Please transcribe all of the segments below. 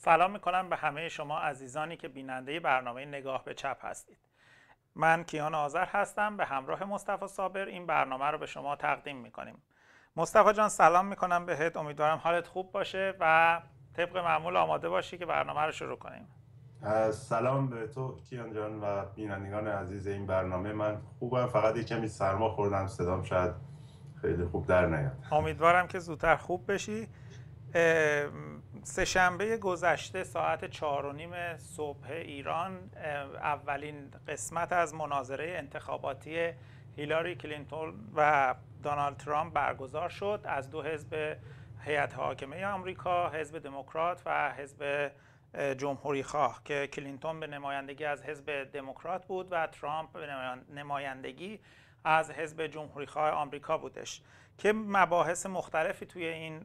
سلام میکنم به همه شما عزیزانی که بیننده برنامه نگاه به چپ هستید. من کیان آذر هستم، به همراه مصطفی صابر این برنامه رو به شما تقدیم میکنیم. مصطفی جان سلام میکنم بهت، امیدوارم حالت خوب باشه و طبق معمول آماده باشی که برنامه رو شروع کنیم. سلام به تو کیان جان و بینندگان عزیز این برنامه. من خوبم، فقط یک کمی سرما خوردم، صدام شاید خیلی خوب در نیاد. امیدوارم که زودتر خوب بشی. سه‌شنبه گذشته ساعت 4:30 صبح ایران اولین قسمت از مناظره انتخاباتی هیلاری کلینتون و دونالد ترامپ برگزار شد از دو حزب هیئت حاکمه آمریکا، حزب دموکرات و حزب جمهوری خواه، که کلینتون به نمایندگی از حزب دموکرات بود و ترامپ به نمایندگی از حزب جمهوری خواه آمریکا بودش، که مباحث مختلفی توی این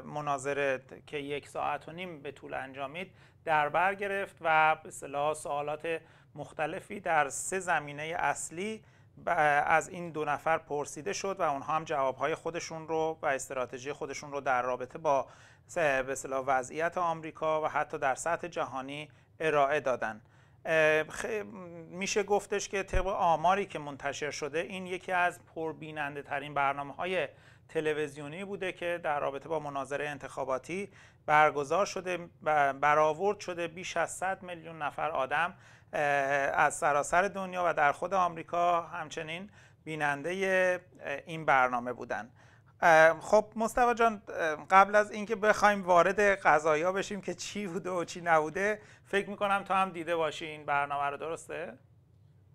مناظره که 1.5 ساعت به طول انجامید در بر گرفت و به اصطلاح سوالات مختلفی در 3 زمینه اصلی از این دو نفر پرسیده شد و اونها هم جوابهای خودشون رو و استراتژی خودشون رو در رابطه با به اصطلاح وضعیت آمریکا و حتی در سطح جهانی ارائه دادن. میشه گفتش که طبق آماری که منتشر شده این یکی از پربیننده ترین برنامه‌های تلویزیونی بوده که در رابطه با مناظره انتخاباتی برگزار شده و برآورد شده. بیش از 100 میلیون نفر آدم از سراسر دنیا و در خود آمریکا همچنین بیننده این برنامه بودن. خب مصطفی جان، قبل از اینکه بخوایم وارد قضایا بشیم که چی بوده و چی نبوده، فکر میکنم تو هم دیده باشی این برنامه رو، درسته؟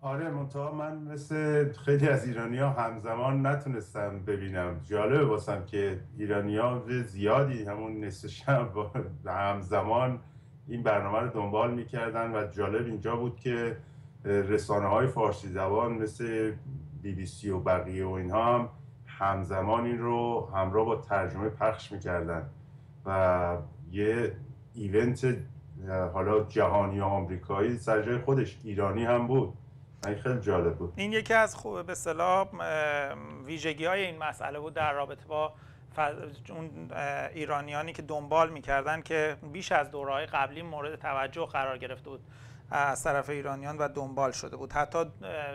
آره، منتها من مثل خیلی از ایرانی‌ها همزمان نتونستم ببینم. جالبه واسم که ایرانی‌ها زیادی همون نصف شب همزمان این برنامه رو دنبال می‌کردن و جالب اینجا بود که رسانه‌های فارسی زبان مثل BBC و بقیه و اینها هم همزمان این رو همراه با ترجمه پخش می‌کردن و یه ایونت حالا جهانی و آمریکایی سر جای خودش ایرانی هم بود. این خیلی جالب بود. این یکی از به اصطلاح ویژگی‌های این مسئله بود در رابطه با اون ایرانیانی که دنبال می‌کردن که بیش از دوره‌های قبلی مورد توجه قرار گرفته بود از طرف ایرانیان و دنبال شده بود. حتی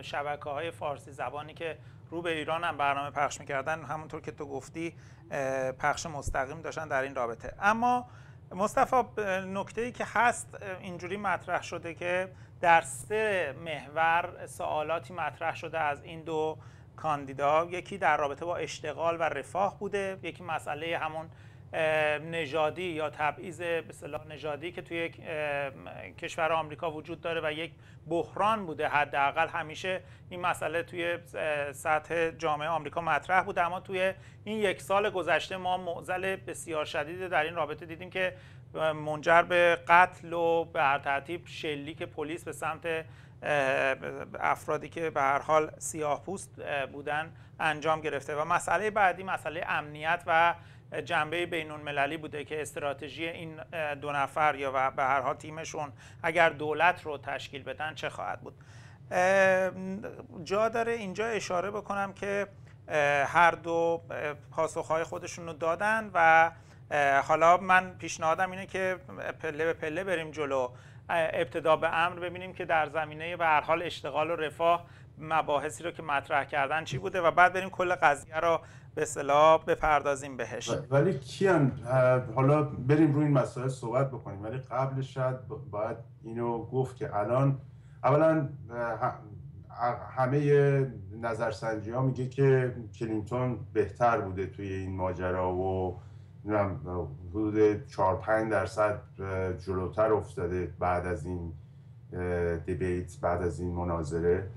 شبکه‌های فارسی زبانی که رو به ایران هم برنامه پخش می‌کردن، همونطور که تو گفتی پخش مستقیم داشتن در این رابطه. اما مصطفی، نکته‌ای که هست اینجوری مطرح شده که در 3 محور سوالاتی مطرح شده از این دو کاندیدا. یکی در رابطه با اشتغال و رفاه بوده، یکی مسئله همون نژادی یا تبعیض به اصطلاح نژادی که توی کشور آمریکا وجود داره و یک بحران بوده. حداقل همیشه این مسئله توی سطح جامعه آمریکا مطرح بوده، اما توی این 1 سال گذشته ما معضل بسیار شدید در این رابطه دیدیم که منجر به قتل و به هر ترتیب شلیک پلیس به سمت افرادی که به هر حال سیاه‌پوست بودن انجام گرفته. و مسئله بعدی مسئله امنیت و جنبه بین‌المللی بوده که استراتژی این دو نفر یا به هر حال تیمشون اگر دولت رو تشکیل بدن چه خواهد بود. جا داره اینجا اشاره بکنم که هر دو پاسخهای خودشون رو دادن و حالا من پیشنهادم اینه که پله به پله بریم جلو. ابتدا به امر ببینیم که در زمینه به هر حال اشتغال و رفاه مباحثی رو که مطرح کردن چی بوده و بعد بریم کل قضیه رو به اصطلاح بپردازیم بهش. ولی کیان، حالا بریم روی این مسائل صحبت بکنیم، ولی قبلش شاید باید اینو گفت که الان اولا همه نظرسنجی ها میگه که کلینتون بهتر بوده توی این ماجرا و حدود 4-5% جلوتر افتاده بعد از این دیبیت، بعد از این مناظره.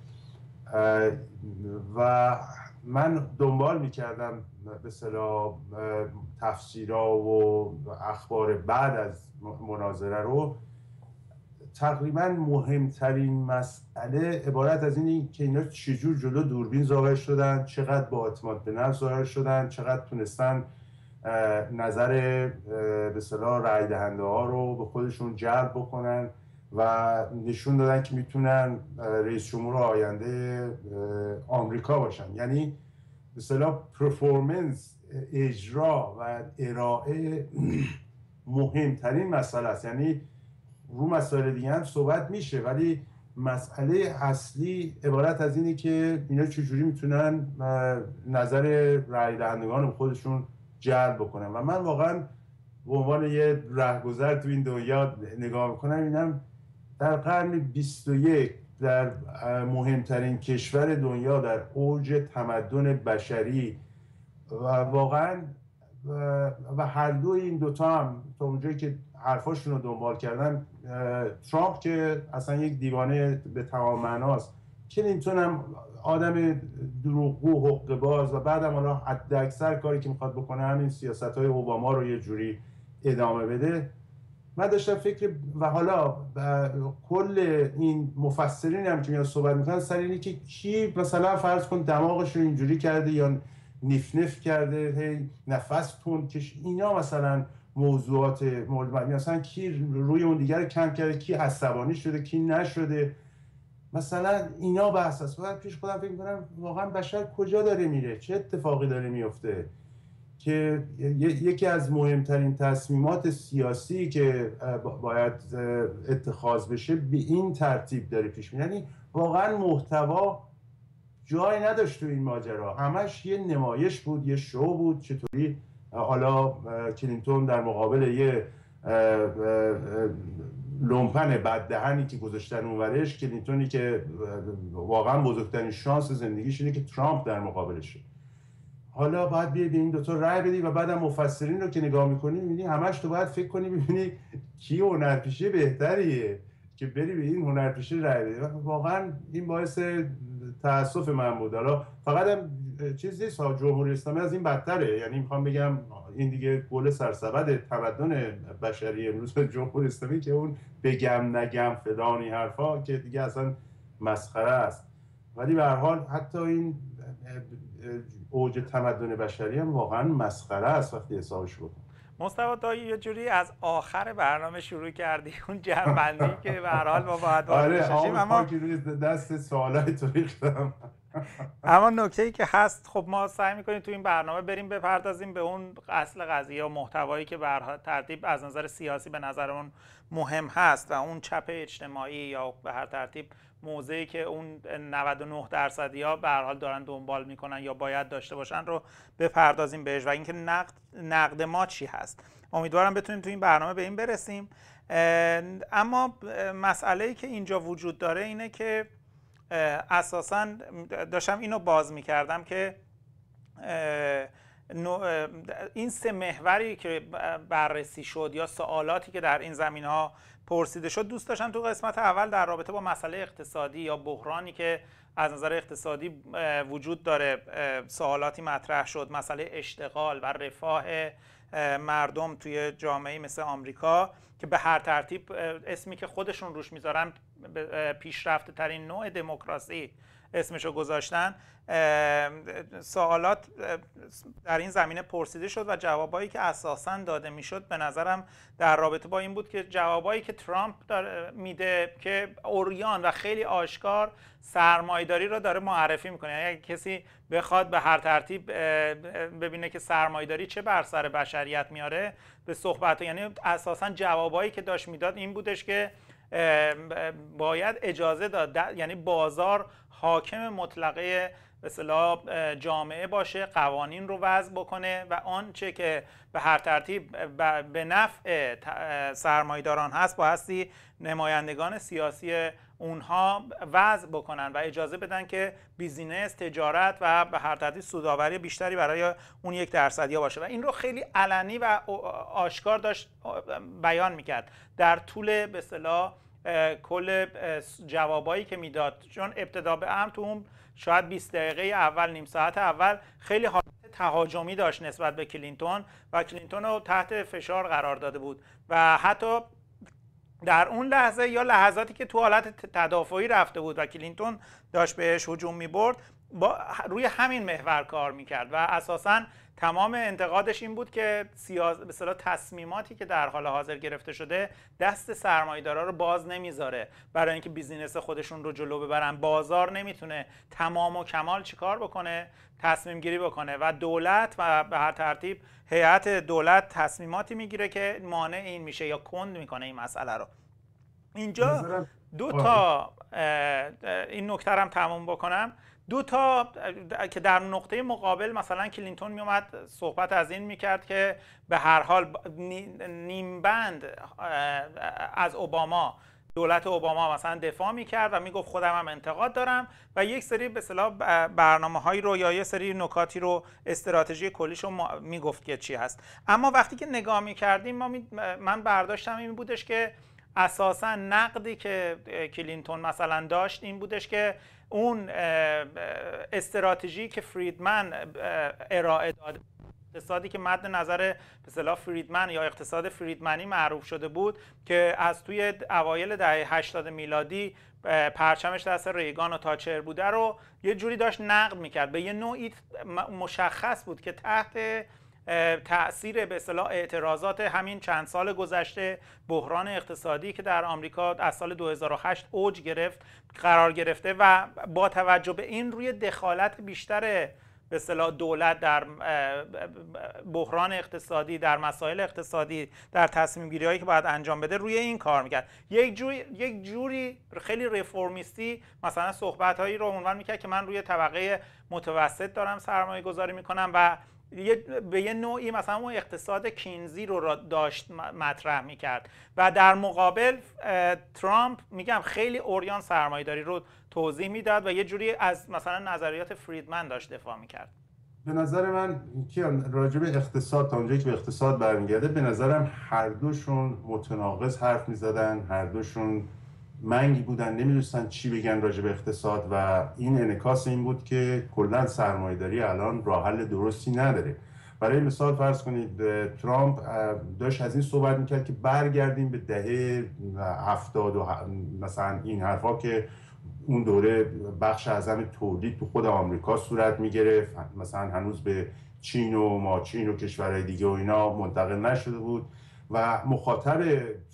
و من دنبال میکردم به اصطلاح تفسیرها و اخبار بعد از مناظره رو. تقریبا مهمترین مسئله عبارت از اینه که اینا چجور جلو دوربین ظاهر شدن، چقدر با اعتماد به نفس ظاهر شدن، چقدر تونستن نظر به اصطلاح رای دهنده ها رو به خودشون جلب بکنن و نشون دادن که میتونن رئیس جمهور آینده آمریکا باشن. یعنی به اصطلاح پرفورمنس، اجرا و ارائه مهمترین مسئله است. یعنی رو مسائل دیگه هم صحبت میشه، ولی مسئله اصلی عبارت از اینه که اینا چجوری میتونن نظر رای دهندگان خودشون جلب بکنن. و من واقعا به عنوان یه رهگذر تو این دنیا نگاه میکنم، اینم در قرن 21 در مهمترین کشور دنیا، در اوج تمدن بشری و واقعا و هر دو این دوتا هم تا اونجایی که حرفاشون رو دنبال کردن، ترامپ که اصلا یک دیوانه به تمام معناست، کلینتون هم آدم دروغگو حقه باز، و بعدم حالا حداکثر کاری که میخواد بکنه همین سیاست‌های اوباما رو یه جوری ادامه بده. من داشتم فکر، و حالا کل این مفسرین هم که میاد صحبت میکنن سر اینه که کی مثلا فرض کن دماغش رو اینجوری کرده یا نف کرده، هی نفس تون کش، اینا مثلا موضوعات مورد مثلا کی روی اون دیگر کم کرده، کی عصبانی شده، کی نشده، مثلا اینا بحث است. بعد پیش خودم فکر میکنم واقعا بشر کجا داره میره، چه اتفاقی داره میفته که یکی از مهمترین تصمیمات سیاسی که باید اتخاذ بشه به این ترتیب داره پیش میره. یعنی واقعا محتوا جای نداشت تو این ماجرا، همش یه نمایش بود، یه شو بود. چطوری حالا کلینتون در مقابل یه لومپن بددهنی که گذاشتن اونورش، کلینتونی که واقعا بزرگترین شانس زندگیش اینه که ترامپ در مقابلشه. حالا باید بیای به این دوتا رای بدی و بعدم مفسرین رو که نگاه میکنی میبینی همش تو باید فکر کنی ببینی کی هنرپیشه بهتریه که بری به این هنرپیشه رای بدی. واقعا این باعث تأسف من بود. حالا فقط هم چیزی نیست، جمهوری اسلامی از این بدتره. یعنی میخوام بگم این دیگه گل سرسبد تمدن بشری امروز جمهوری اسلامی که اون بگم نگم فلانی حرفا که دیگه اصلا مسخره است. ولی به هر حال حتی این اوج تمدن بشری هم واقعا مسخره است وقتی حسابش بکن. مصطفی تا یه جوری از آخر برنامه شروع کردی اون جمع‌بندی که به هر حال ما باید باشیم، اما که روی دست سوالای تو ریختم. اما نکته‌ای که هست، خب ما سعی می‌کنیم تو این برنامه بریم بپردازیم به اون اصل قضیه و محتوایی که به هر ترتیب از نظر سیاسی به نظرمون مهم هست و اون چپ اجتماعی یا به هر ترتیب موضعی که اون 99%یا به هر حال دارن دنبال میکنن یا باید داشته باشن رو بپردازیم بهش و اینکه نقد ما چی هست. امیدوارم بتونیم تو این برنامه به این برسیم. اما مسئله‌ای که اینجا وجود داره اینه که اساساً داشتم اینو باز میکردم که این سه محوری که بررسی شد یا سوالاتی که در این زمینه‌ها پرسیده شد، دوست داشتم تو قسمت اول در رابطه با مسئله اقتصادی یا بحرانی که از نظر اقتصادی وجود داره سوالاتی مطرح شد، مسئله اشتغال و رفاه مردم توی جامعه مثل آمریکا که به هر ترتیب اسمی که خودشون روش میذارن پیشرفته ترین نوع دموکراسی اسمشو گذاشتن. سوالات در این زمینه پرسیده شد و جوابایی که اساساً داده میشد به نظرم در رابطه با این بود که جوابایی که ترامپ میده که عریان و خیلی آشکار سرمایه‌داری رو داره معرفی میکنه. یعنی اگه کسی بخواد به هر ترتیب ببینه که سرمایه‌داری چه بر سر بشریت میاره به صحبت، یعنی اساساً جوابایی که داشت میداد این بودش که باید اجازه داد، یعنی بازار حاکم مطلقه به اصطلاح جامعه باشه، قوانین رو وضع بکنه و آنچه که به هر ترتیب به نفع سرمایه‌داران هست بایستی نمایندگان سیاسی اونها وضع بکنن و اجازه بدن که بیزینس، تجارت و به هر ترتیب سودآوری بیشتری برای اون 1% باشه و این رو خیلی علنی و آشکار داشت بیان میکرد در طول به اصطلاح کل جوابایی که میداد. چون ابتدا به امر تو اون شاید 20 دقیقه اول، نیم ساعت اول خیلی حالت تهاجمی داشت نسبت به کلینتون و کلینتون رو تحت فشار قرار داده بود و حتی در اون لحظه یا لحظاتی که تو حالت تدافعی رفته بود و کلینتون داشت بهش هجوم می‌برد روی همین محور کار میکرد و اساساً تمام انتقادش این بود که به اصطلاح تصمیماتی که در حال حاضر گرفته شده دست سرمایه‌دارا رو باز نمیذاره برای اینکه بیزینس خودشون رو جلو ببرن. بازار نمیتونه تمام و کمال چیکار بکنه؟ تصمیم گیری بکنه و دولت و به هر ترتیب هیئت دولت تصمیماتی میگیره که مانع این میشه یا کند میکنه این مسئله رو. اینجا دو تا این نکته هم تموم بکنم. دو تا که در نقطه مقابل مثلا کلینتون میومد صحبت از این میکرد که به هر حال نیمبند از اوباما، دولت اوباما مثلا دفاع میکرد و میگفت خودم هم انتقاد دارم و یک سری به اصطلاح برنامه‌هایی رو یا یه سری نکاتی رو استراتژی کلیش رو میگفت که چی هست. اما وقتی که نگاه میکردیم من برداشتم این بودش که اساسا نقدی که کلینتون مثلا داشت این بودش که اون استراتژی که فریدمن ارائه داد، اقتصادی که مد نظر به اصطلاح فریدمن یا اقتصاد فریدمنی معروف شده بود که از توی اوایل دهه 80 میلادی پرچمش دست ریگان و تاچر بوده رو یه جوری داشت نقد میکرد. به یه نوعی مشخص بود که تحت تأثیر به اصطلاح اعتراضات همین چند سال گذشته، بحران اقتصادی که در آمریکا از سال 2008 اوج گرفت قرار گرفته و با توجه به این روی دخالت بیشتر به اصطلاح دولت در بحران اقتصادی، در مسائل اقتصادی، در تصمیم گیری هایی که باید انجام بده روی این کار میکرد. یک جوری خیلی رفرمیستی مثلا صحبت هایی رو عنوان میکرد که من روی طبقه متوسط دارم سرمایه گذاری میکنم و به یه نوعی مثلا اون اقتصاد کینزی رو داشت مطرح میکرد و در مقابل ترامپ میگم خیلی عریان سرمایه‌داری رو توضیح میداد و یه جوری از مثلا نظریات فریدمن داشت دفاع میکرد. به نظر من که راجع به اقتصاد تا اونجایی که به اقتصاد برمیگرده به نظرم هر دوشون متناقض حرف میزدن، هر دوشون منگی بودن، نمیدونستن چی بگن راجع به اقتصاد و این انعکاس این بود که کلا سرمایه‌داری الان راه حل درستی نداره. برای مثال فرض کنید ترامپ داشت از این صحبت میکرد که برگردیم به دهه 70 و مثلا این حرفا که اون دوره بخش اعظم تولید تو خود آمریکا صورت میگرفت، مثلا هنوز به چین و ماچین و کشورهای دیگه و اینا منتقل نشده بود و مخاطب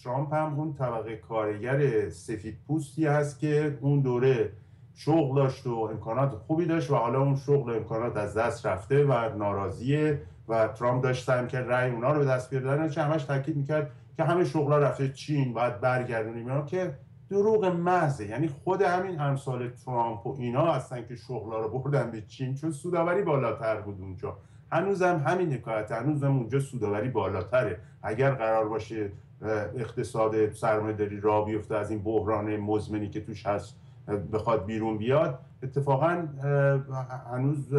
ترامپ هم اون طبقه کارگر سفید پوستی هست که اون دوره شغل داشت و امکانات خوبی داشت و حالا اون شغل و امکانات از دست رفته و ناراضیه و ترامپ داشت سعی می‌کرد رأی اونا رو به دست بیاره. چه همش تاکید می‌کرد که همه شغل‌ها رفته چین، باید برگردونیم اینا، که دروغ محضه. یعنی خود همین امثال ترامپ و اینا هستن که شغل‌ها رو بردن به چین چون سودآوری بالاتر بود اونجا. هنوزم همین حکایت، هنوزم اونجا سودآوری بالاتره. اگر قرار باشه اقتصاد سرمایه‌داری راه بیفته از این بحران مزمنی که توش هست بخواد بیرون بیاد، اتفاقا هنوز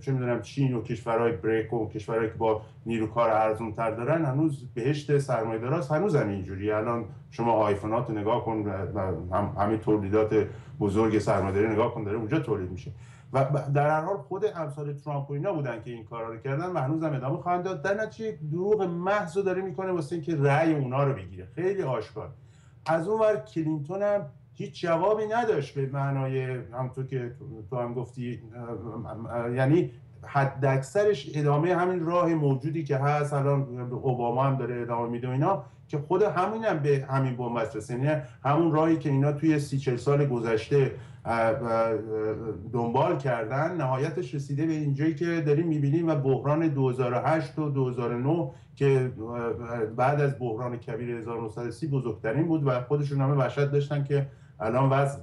چه میدونم چین و کشورهای بریک و کشورهایی که با نیرو کار ارزان‌تر دارن هنوز بهشت سرمایه‌داراست. هنوز هم اینجوری. الان شما آیفونات رو نگاه کن، همین تولیدات بزرگ سرمایه‌داری نگاه کن داره اونجا تولید میشه و در هر حال خود امثال ترامپ و اینا بودن که این کارا رو کردن و هنوز هم ادامه خواهند داد. در نتیجه دروغ محض رو داره میکنه واسه اینکه رأی اونا رو بگیره، خیلی آشکار. از اون ور کلینتون هم هیچ جوابی نداشت به معنای همونطور که تو هم گفتی، یعنی حد اکثرش ادامه همین راه موجودی که هست. الان اوباما هم داره ادامه میده اینا که خود همین هم به همین بنبست رسه، یعنی همون راهی که اینا توی 30-40 سال گذشته دنبال کردن نهایتش رسیده به اینجایی که داریم میبینیم و بحران 2008 و 2009 که بعد از بحران کبیر 1930 بزرگترین بود و خودشون همه وحشت داشتن که الان وضع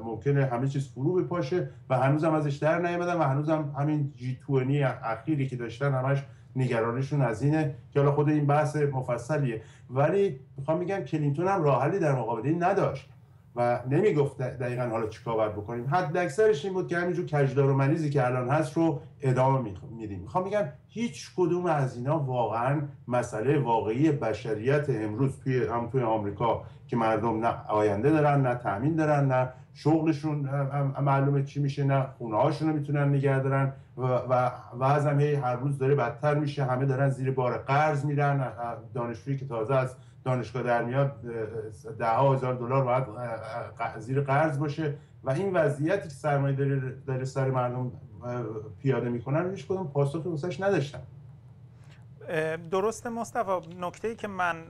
ممکنه همه چیز فرو بپاشه و هنوزم ازش در نیامدن و هنوزم همین G20 اخیری که داشتن همش نگرانشون از اینه که حالا خود این بحث مفصلیه. ولی میخوام بگم کلینتون هم راه حلی در مقابل این نداشت و نمیگفت دقیقاً حالا چیکار باید بکنیم. حد اکثرش این بود که همینجور کجدار و مریضی که الان هست رو ادامه میدیم. میخوام بگم هیچ کدوم از اینا واقعاً مسئله واقعی بشریت امروز توی آمریکا که مردم نه آینده دارن، نه تامین دارن، نه شغلشون معلومه چی میشه، نه خونه هاشون رو میتونن نگه دارن و وضعم هر روز داره بدتر میشه. همه دارن زیر بار قرض میرن. دانشجویی که تازه از دانشگاه در میاد $10,000 باید زیر قرض باشه و این وضعیتی که سرمایه داره سر مردم پیاده میکنن هیچ کدوم پاسخی واسش نداشتن. درسته مصطفی. نکته‌ای که من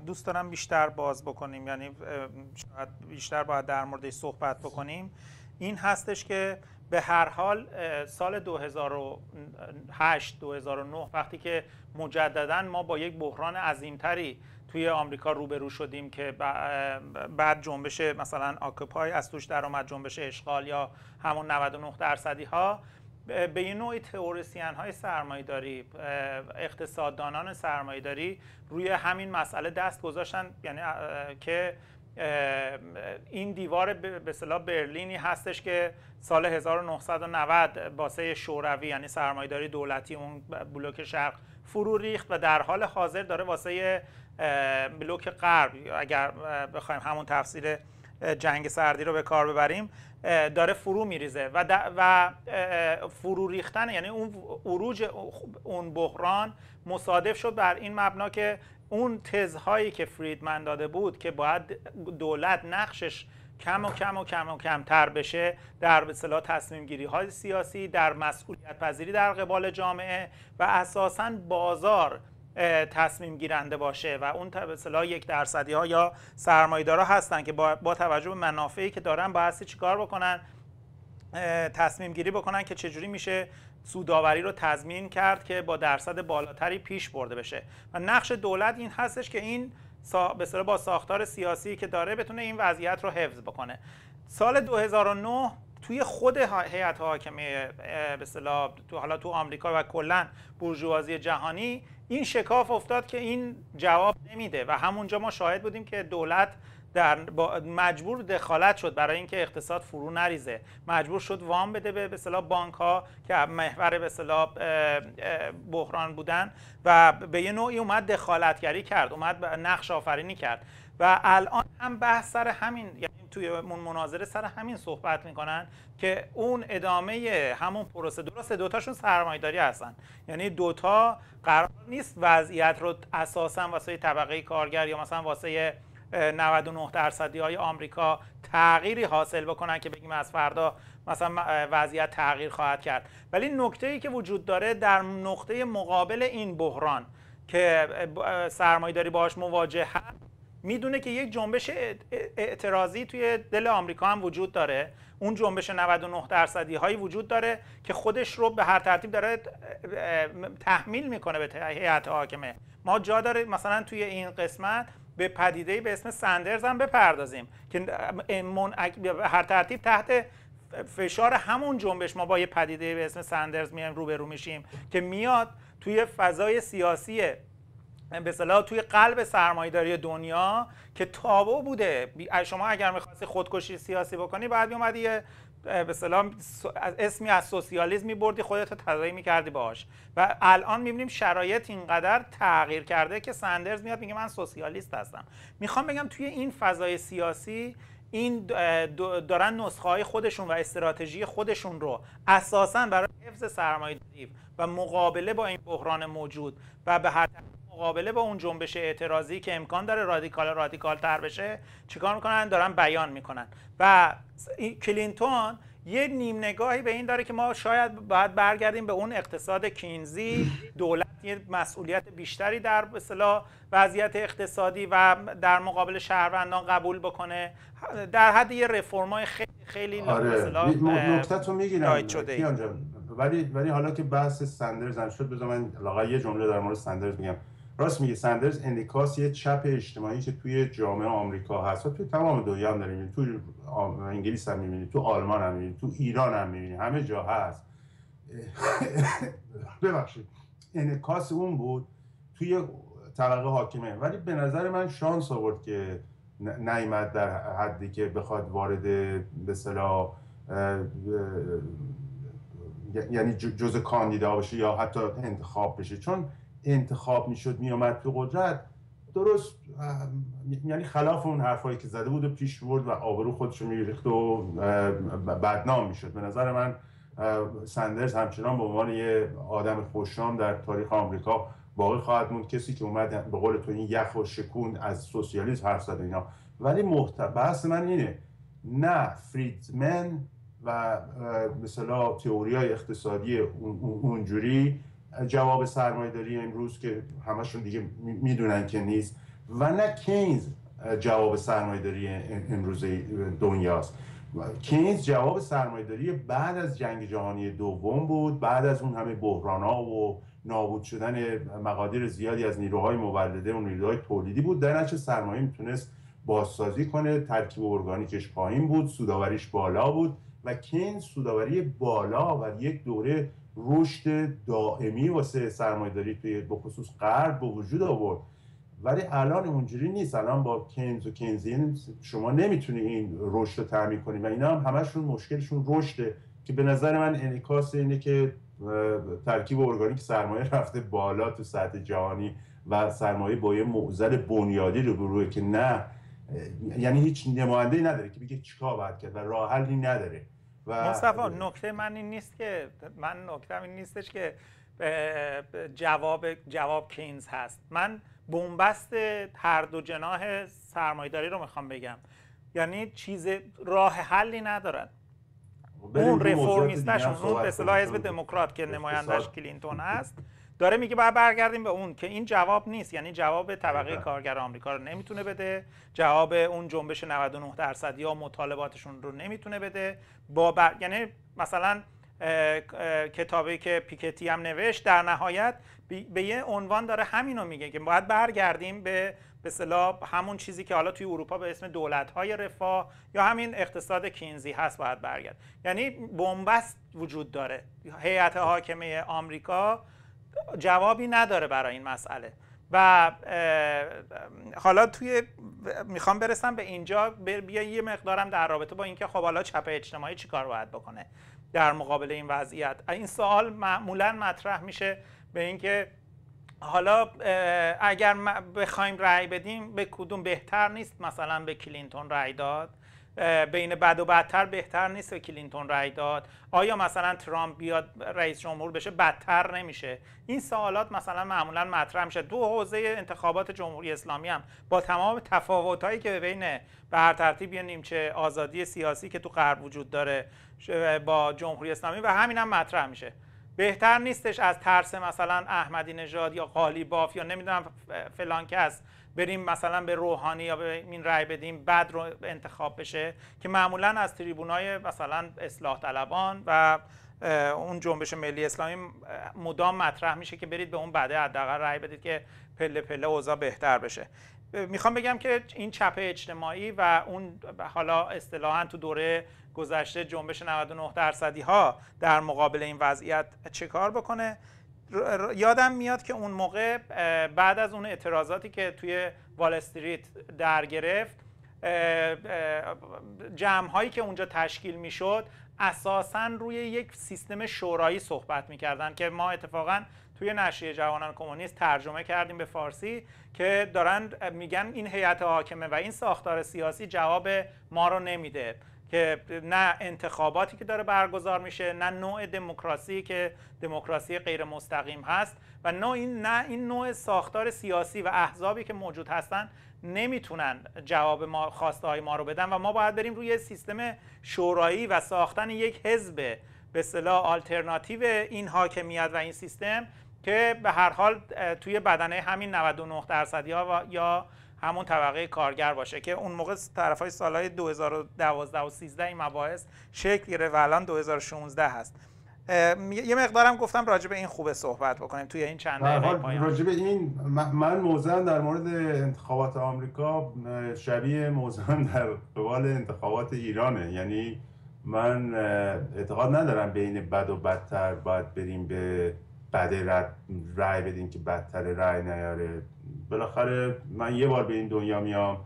دوست دارم بیشتر باز بکنیم، یعنی شاید بیشتر باید در موردش صحبت بکنیم، این هستش که به هر حال سال 2008 2009 وقتی که مجددا ما با یک بحران عظیمتری توی آمریکا روبرو شدیم که بعد جنبش مثلا آکوپای از توش در اومد، جنبش اشغال یا همون 99% ها، به یه نوعی تئوریسین های سرمایه‌داری، اقتصاددانان سرمایه‌داری روی همین مسئله دست گذاشتن، یعنی که این دیوار به اصطلاح برلینی هستش که سال 1990 واسه شوروی یعنی سرمایه‌داری دولتی اون بلوک شرق فرو ریخت و در حال حاضر داره واسه بلوک غرب، اگر بخوایم همون تفسیر جنگ سردی رو به کار ببریم، داره فرو میریزه و فرو ریختن، یعنی اون عروج اون بحران مصادف شد بر این مبنا که اون تزهایی که فریدمن داده بود که باید دولت نقشش کم و کم و کم و کمتر بشه در به اصطلاح تصمیم گیری های سیاسی، در مسئولیت پذیری در قبال جامعه و اساساً بازار تصمیم گیرنده باشه و اون به اصطلاح 1% ها یا سرمایه‌دارا هستن که با توجه به منافعی که دارن بایستی چیکار بکنن، تصمیم گیری بکنن که چجوری میشه سودآوری رو تضمین کرد که با درصد بالاتری پیش برده بشه و نقش دولت این هستش که این به اصطلاح با ساختار سیاسی که داره بتونه این وضعیت رو حفظ بکنه. سال 2009 توی خود هیئت حاکمه به اصطلاح تو آمریکا و کلا بورژوازی جهانی این شکاف افتاد که این جواب نمیده و همونجا ما شاهد بودیم که دولت مجبور دخالت شد برای اینکه اقتصاد فرو نریزه، مجبور شد وام بده به اصطلاح بانک‌ها که محور به اصطلاح بحران بودن و به یه نوعی اومد دخالتگری کرد، اومد نقش آفرینی کرد و الان هم بحث سر همین، یعنی توی مناظره سر همین صحبت میکنن که اون ادامه همون پروسه، درسته دوتاشون سرمایه‌داری هستن، یعنی دوتا قرار نیست وضعیت رو اساساً واسه طبقه کارگر یا مثلا واسه 99% های آمریکا تغییری حاصل بکنن که بگیم از فردا مثلا وضعیت تغییر خواهد کرد. ولی نکته‌ای که وجود داره در نقطه مقابل این بحران که سرمایه‌داری باهاش مواجه هست، میدونه که یک جنبش اعتراضی توی دل آمریکا هم وجود داره، اون جنبش 99% هایی وجود داره که خودش رو به هر ترتیب داره تحمیل میکنه به هیئت حاکمه. ما جا داره مثلا توی این قسمت به پدیده‌ای به اسم سندرز هم بپردازیم که به هر ترتیب تحت فشار همون جنبش ما با یه پدیده به اسم سندرز میایم روبرو میشیم که میاد توی فضای سیاسی به اصطلاح توی قلب سرمایه‌داری دنیا که تابو بوده. شما اگر می‌خواستی خودکشی سیاسی بکنی بعد میومدی به اصطلاح اسمی از سوسیالیسم می‌بردی خودت رو تداعی می‌کردی باهاش و الان می‌بینیم شرایط اینقدر تغییر کرده که سندرز میاد میگه من سوسیالیست هستم. میخوام بگم توی این فضای سیاسی این دارن نسخه‌های خودشون و استراتژی خودشون رو اساساً برای حفظ سرمایه‌داری و مقابله با این بحران موجود و به هر مقابله با اون جنبش اعتراضی که امکان داره رادیکال تر بشه چیکار میکنن؟ دارن بیان میکنن و کلینتون یه نیم نگاهی به این داره که ما شاید باید برگردیم به اون اقتصاد کینزی، دولت یه مسئولیت بیشتری در به اصطلاح وضعیت اقتصادی و در مقابل شهروندان قبول بکنه، در حد یه رفرمای خیلی به اصطلاح نکته‌تو میگیرم کیان جان، ولی حالا که بحث سندرز هم شد بذار من لاغر یه جمله در مورد سندرز میگم. راست میگه، سندرز انعکاس یه چپ اجتماعی که توی جامعه آمریکا هست و توی تمام دنیا هم داریم، توی انگلیس هم می‌بینی، تو آلمان هم می‌بینی، تو ایران هم می‌بینی، همه جا هست. ببخشید، انعکاس اون بود توی طبقه حاکمه، ولی به نظر من شانس آورد که نیامد در حدی که بخواد وارد به اصطلاح یعنی جزء کاندیدا بشه یا حتی انتخاب بشه، چون انتخاب میشد میامد تو قدرت درست یعنی خلاف اون حرفایی که زده بود و پیش برد و آبرو خودش رو میریخت و بدنام میشد. به نظر من سندرز همچنان به عنوان یه آدم خوشنام در تاریخ آمریکا باقی خواهد موند کسی که اومد به قول تو این یخ و شکون از سوسیالیسم حرف زد اینا. ولی بحث من اینه، نه فریدمن و مثلا تئوری‌های اقتصادی اونجوری جواب سرمایه‌داری امروز که همشون دیگه میدونن که نیست، و نه کینز جواب سرمایه‌داری امروز دنیاست. کینز جواب سرمایه‌داری بعد از جنگ جهانی دوم بود، بعد از اون همه بحران‌ها و نابود شدن مقادیر زیادی از نیروهای مولده و نیروهای تولیدی بود. در نتیجه سرمایه میتونست بازسازی کنه، ترکیب ارگانیکش پایین بود، سودآوریش بالا بود و کینز سودآوری بالا و یک دوره رشد دائمی واسه سرمایه‌داری توی بخصوص غرب به وجود آورد. ولی الان اونجوری نیست. الان با کینز و کینزین شما نمیتونی این رشد رو تامین کنی و اینا هم همشون مشکلشون رشده که به نظر من انعکاس اینه که ترکیب ارگانیک سرمایه رفته بالا تو سطح جهانی و سرمایه با یه معضل بنیادی روبروه که نه، یعنی هیچ نماینده‌ای نداره که بگه چیکار باید کرد و راه حلی نداره. و مصطفی نکته من این نیست که نکتم این نیستش که جواب کینز هست. من بنبست هر دو جناح سرمایه‌داری رو میخوام بگم، یعنی چیز راه حلی ندارن. اون رفرمیستشون، اون به اصطلاح حزب دموکرات که نمایندش کلینتون هست، داره میگه باید برگردیم به اون، که این جواب نیست. یعنی جواب طبقه کارگر آمریکا رو نمیتونه بده، جواب اون جنبش 99% یا مطالباتشون رو نمیتونه بده. یعنی مثلا کتابی که پیکتی هم نوشت در نهایت به یه عنوان داره همینو میگه که باید برگردیم به اصطلاح همون چیزی که حالا توی اروپا به اسم دولت‌های رفاه یا همین اقتصاد کینزی هست باید برگرد. یعنی بنبست وجود داره. هیئت حاکمه آمریکا جوابی نداره برای این مسئله. و حالا میخوام برسم به اینجا، بیا یه مقدارم در رابطه با اینکه خب حالا چپ اجتماعی چیکار باید بکنه در مقابل این وضعیت. این سوال معمولاً مطرح میشه به اینکه حالا اگر بخوایم رأی بدیم به کدوم بهتر نیست مثلا به کلینتون رأی داد؟ بین بد و بدتر بهتر نیست به کلینتون رأی داد؟ آیا مثلا ترامپ بیاد رئیس جمهور بشه بدتر نمیشه؟ این سوالات مثلا معمولا مطرح میشه. دو حوزه انتخابات جمهوری اسلامی هم با تمام تفاوتایی که بین به هر ترتیب یه نیمچه آزادی سیاسی که تو غرب وجود داره با جمهوری اسلامی و همین هم مطرح میشه. بهتر نیستش از ترس مثلا احمدی نژاد یا قالیباف یا نمیدونم فلان کس بریم مثلا به روحانی یا به این رأی بدیم بعد رو انتخاب بشه، که معمولا از تریبونای مثلا اصلاح طلبان و اون جنبش ملی اسلامی مدام مطرح میشه که برید به اون بعده حداقل رأی بدید که پله پله اوضاع بهتر بشه. میخوام بگم که این چپ اجتماعی و اون حالا اصطلاحاً تو دوره گذشته جنبش 99% ها در مقابل این وضعیت چه کار بکنه. یادم میاد که اون موقع بعد از اون اعتراضاتی که توی وال استریت در گرفت، جمع‌هایی که اونجا تشکیل میشد اساساً روی یک سیستم شورایی صحبت میکردن که ما اتفاقاً توی نشریه جوانان کمونیست ترجمه کردیم به فارسی که دارن میگن این هیئت حاکمه و این ساختار سیاسی جواب ما رو نمیده، که نه انتخاباتی که داره برگزار میشه، نه نوع دموکراسی که دموکراسی غیر مستقیم هست و نه این نوع ساختار سیاسی و احزابی که موجود هستن نمیتونن جواب ما خواسته های ما رو بدن و ما باید بریم روی سیستم شورایی و ساختن یک حزب به اصطلاح آلترناتیو این حاکمیت و این سیستم که به هر حال توی بدنه همین 99% یا همون طبقه کارگر باشه، که اون موقع طرفای سالهای 2012 و 13 این مباحث شکل گرفت و الان 2016 هست. یه مقدارم گفتم راجع به این خوبه صحبت بکنیم توی این چند دقیقه پایان. راجع به این من موضوعم در مورد انتخابات آمریکا شبیه موضوعم در قبال انتخابات ایرانه. یعنی من اعتقاد ندارم بین بد و بدتر باید بریم به بد رأی بدیم که بدتر رأی نیاره. بالاخره من یه بار به این دنیا میام،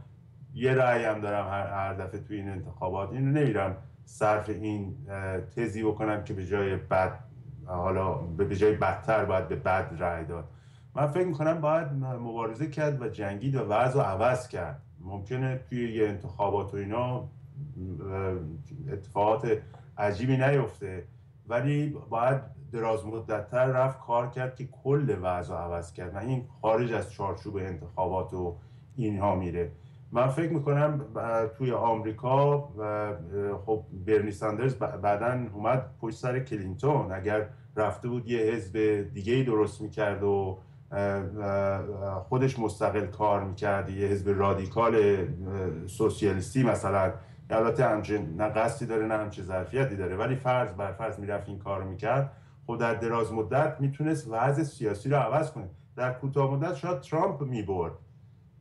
یه رأی هم دارم هر دفعه توی این انتخابات. اینو نمیرم صرف این تزی بکنم که به جای بد حالا به جای بدتر باید به بد رأی داد. من فکر میکنم باید مبارزه کرد و جنگید و وضع رو عوض کرد. ممکنه توی یه انتخابات و اینا اتفاقات عجیبی نیفته، ولی باید دراز مدت‌تر رفت کار کرد که کل وضع عوض کرد و این خارج از چارچوب انتخابات و اینها میره. من فکر میکنم توی آمریکا خب برنی ساندرز بعداً اومد پشت سر کلینتون، اگر رفته بود یه حزب دیگه‌ای درست میکرد و خودش مستقل کار میکرد، یه حزب رادیکال سوسیالیستی مثلا، البته همچنین نه قصدی داره نه همچین ظرفیتی داره، ولی فرض بر فرض میرفت این کار میکرد، خب در دراز مدت میتونست وضع سیاسی رو عوض کنه. در کوتاه مدت شاید ترامپ میبرد،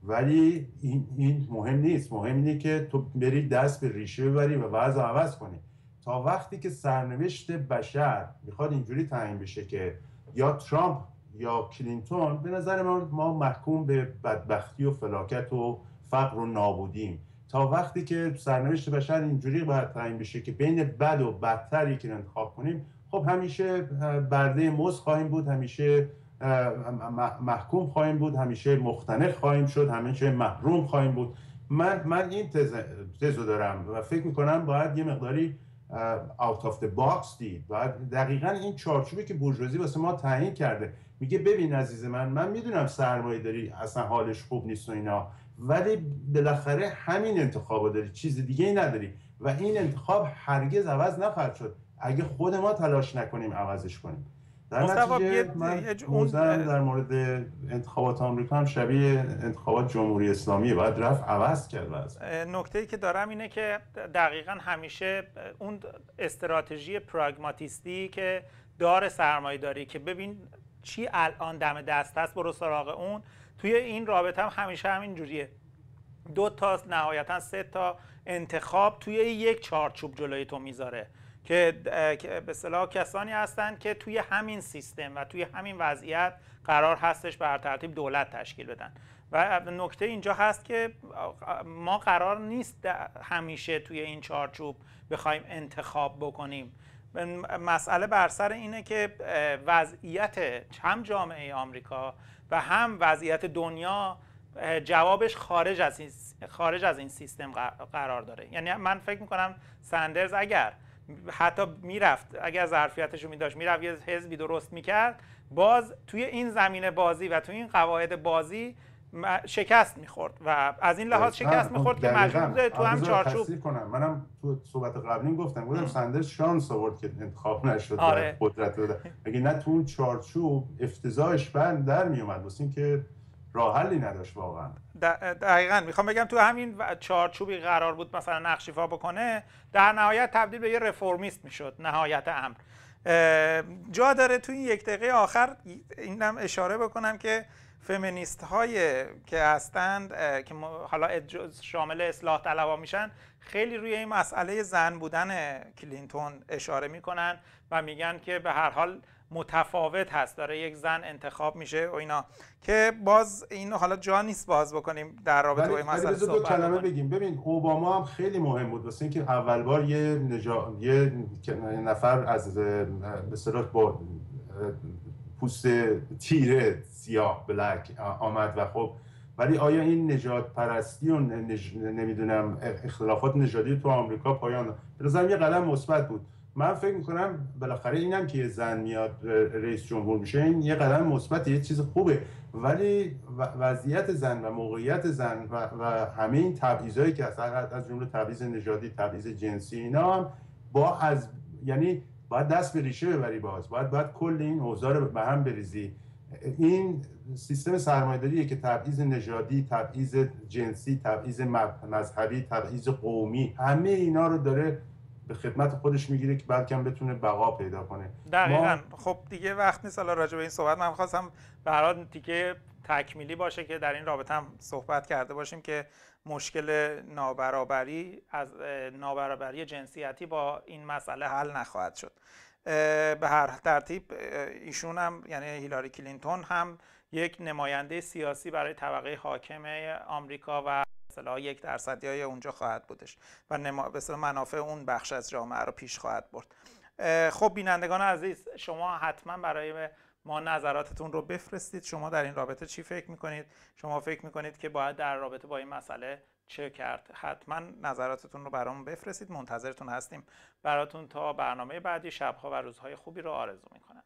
ولی این مهم نیست. مهم اینه که تو بری دست به ریشه ببری و وضع عوض کنی. تا وقتی که سرنوشت بشر میخواد اینجوری تعیین بشه که یا ترامپ یا کلینتون، به نظر ما محکوم به بدبختی و فلاکت و فقر و نابودیم. تا وقتی که سرنوشت بشر اینجوری باید تعیین بشه که بین بد و بدتر یکی رو انتخاب کنیم، خب همیشه برده مزد خواهیم بود، همیشه محکوم خواهیم بود، همیشه مختنق خواهیم شد، همیشه محروم خواهیم بود. من این تزو دارم و فکر میکنم باید یه مقداری out of the box دید. باید دقیقاً این چارچوبی که بورژوازی واسه ما تعیین کرده، میگه ببین عزیز من میدونم سرمایه داری اصلا حالش خوب نیست و اینا، ولی بالاخره همین انتخابو داری، چیز دیگه ای نداری و این انتخاب هرگز عوض نخواهد شد اگه خود ما تلاش نکنیم عوضش کنیم. در نتیجه من موضوعم در مورد انتخابات آمریکا هم شبیه انتخابات جمهوری اسلامی، باید رفت عوض کرد. نکته‌ای که دارم اینه که دقیقاً همیشه اون استراتژی پراگماتیستی که داره سرمایه داری که ببین چی الان دم دست هست برو سراغ اون، توی این رابطه هم همیشه همین جوریه. 2 تا نهایتاً 3 تا انتخاب توی یک چارچوب جلوی تو میذاره که به اصطلاح کسانی هستند که توی همین سیستم و توی همین وضعیت قرار هستش بر ترتیب دولت تشکیل بدن. و نکته اینجا هست که ما قرار نیست همیشه توی این چارچوب بخوایم انتخاب بکنیم. مسئله بر سر اینه که وضعیت هم جامعه آمریکا و هم وضعیت دنیا جوابش خارج از این سیستم قرار داره. یعنی من فکر میکنم سندرز اگر حتی میرفت، اگر ظرفیتش رو میداشت میرفت یه حزبی درست میکرد، باز توی این زمینه بازی و توی این قواعد بازی شکست میخورد و از این لحاظ شکست میخورد که مجبور تو هم چارچوب کنم. منم تو صحبت قبلی گفتم سندرز شانس آورد که انتخاب نشد. آره. قدرت داده. اگه نه تو اون چارچوب افتضاحش بند در میومد، واسه اینکه راه حلی نداشت واقعا. دقیقاً میخوام بگم تو همین چارچوبی قرار بود مثلا نقش ایفا بکنه، در نهایت تبدیل به یه رفرمیست میشد. نهایت امر جا داره تو این 1 دقیقه آخر اینم اشاره بکنم که فمینیست های که هستند که حالا شامل اصلاح طلبها میشن، خیلی روی این مسئله زن بودن کلینتون اشاره میکنن و میگن که به هر حال متفاوت هست، داره یک زن انتخاب میشه و اینا، که باز اینو حالا جا نیست باز بکنیم در رابطه با این مسئله صحبت دو کلمه بگیم. ببین اوباما هم خیلی مهم بود واسه اینکه اول بار یه نفر از به اصطلاح با پوست تیره سیاه بلک آمد و خب ولی آیا این نژاد پرستی و نمیدونم اختلافات نژادی تو آمریکا پایان به نظرم یه قدم مثبت بود. من فکر میکنم بالاخره اینم که یه زن میاد رئیس جمهور میشه این یه قدم مثبت، یه چیز خوبه، ولی وضعیت زن و موقعیت زن و همه این تبعیضایی که از جمله تبعیض نژادی، تبعیض جنسی، اینا هم یعنی باید دست به ریشه ببری، باید کل این اوضاع رو به هم بریزی. این سیستم سرمایه‌داریه که تبعیض نژادی، تبعیض جنسی، تبعیض مذهبی، تبعیض قومی، همه اینا رو داره به خدمت خودش میگیره که بلکه بتونه بقا پیدا کنه. دقیقاً. خب دیگه وقت نیست حالا راجع به این صحبت. من خواستم به هر حال دیگه تکمیلی باشه که در این رابطه هم صحبت کرده باشیم که مشکل نابرابری جنسیتی با این مسئله حل نخواهد شد. به هر ترتیب ایشون هم یعنی هیلاری کلینتون هم یک نماینده سیاسی برای طبقه حاکم آمریکا و مثلا 1% اونجا خواهد بودش و مثلا منافع اون بخش از جامعه رو پیش خواهد برد. خب بینندگان عزیز، شما حتما برای ما نظراتتون رو بفرستید. شما در این رابطه چی فکر میکنید؟ شما فکر میکنید که باید در رابطه با این مسئله چه کرد. حتما نظراتتون رو برامون بفرستید، منتظرتون هستیم. براتون تا برنامه بعدی شب‌ها و روزهای خوبی رو آرزو میکنم.